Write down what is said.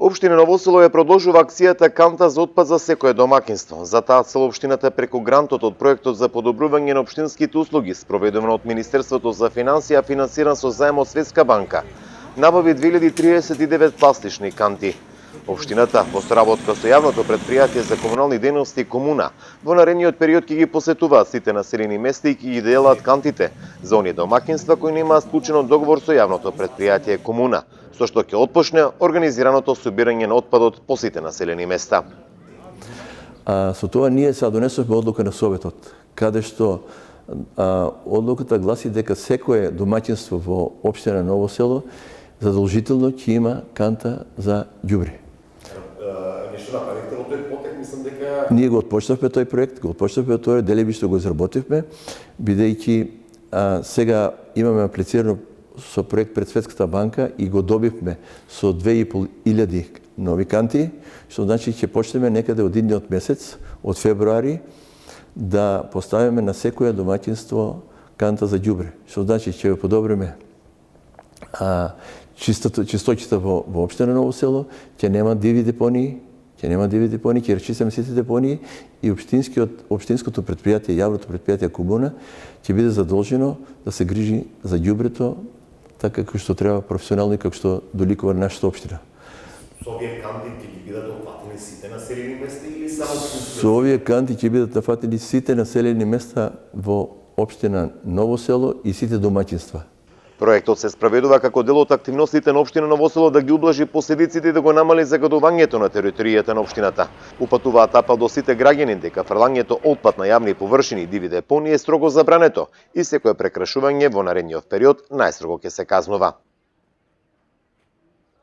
Општина Ново Село ја продолжува акцијата Канта за отпад за секое домакинство. За таа цел општината преку грантот од проектот за подобрување на општинските услуги, спроведуван од Министерството за финансија, финансиран со заем од Светска банка, набави 2039 пластични канти. Општината во соработка со јавното претпријатие за комунални дејности Комуна во наредниот период ќе ги посетуваат сите населени места и ќе ги делат кантите за оние домакинства кои немаат склучено договор со јавното претпријатие Комуна, со што ќе отпочне организираното собирање на отпадот по сите населени места. Со тоа ние сега донесовме одлука на Советот, каде што одлуката гласи дека секое домаќинство во општина Ново Село задолжително ќе има канта за ѓубре. Нешто направивте во тој потек, мислам дека ние го отпочнавме тој проект, тоа делеби што го изработивме, бидејќи сега имаме аплицирано со проект пред Светската банка и го добивме со 2500 нови канти, што значи ќе почнеме некаде од идниот месец, од февруари, да поставиме на секое домаќинство канта за ѓубре. Што значи ќе подобриме чистотата во општина Ново Село, ќе нема диви депонии, ќе речистиме сите депонии и општинското претпријатие, јавното претпријатие Комуна ќе биде задолжено да се грижи за ѓубрето така како што треба професионално и како што доликува нашата општина. Со овие канти ќе ги бидат опфатени сите населени места или само Со овие канти ќе бидат опфатени сите населени места во општина Ново Село и сите домаќинства. Проектот се спроведува како дел од активностите на општина Ново Село да ги ублажи последиците и да го намали загадувањето на територијата на општината. Упатуваат апел до сите граѓани дека фрлањето отпад на јавни површини и диви депонии е строго забрането и секое прекрашување во наредниот период најстрого ќе се казнува.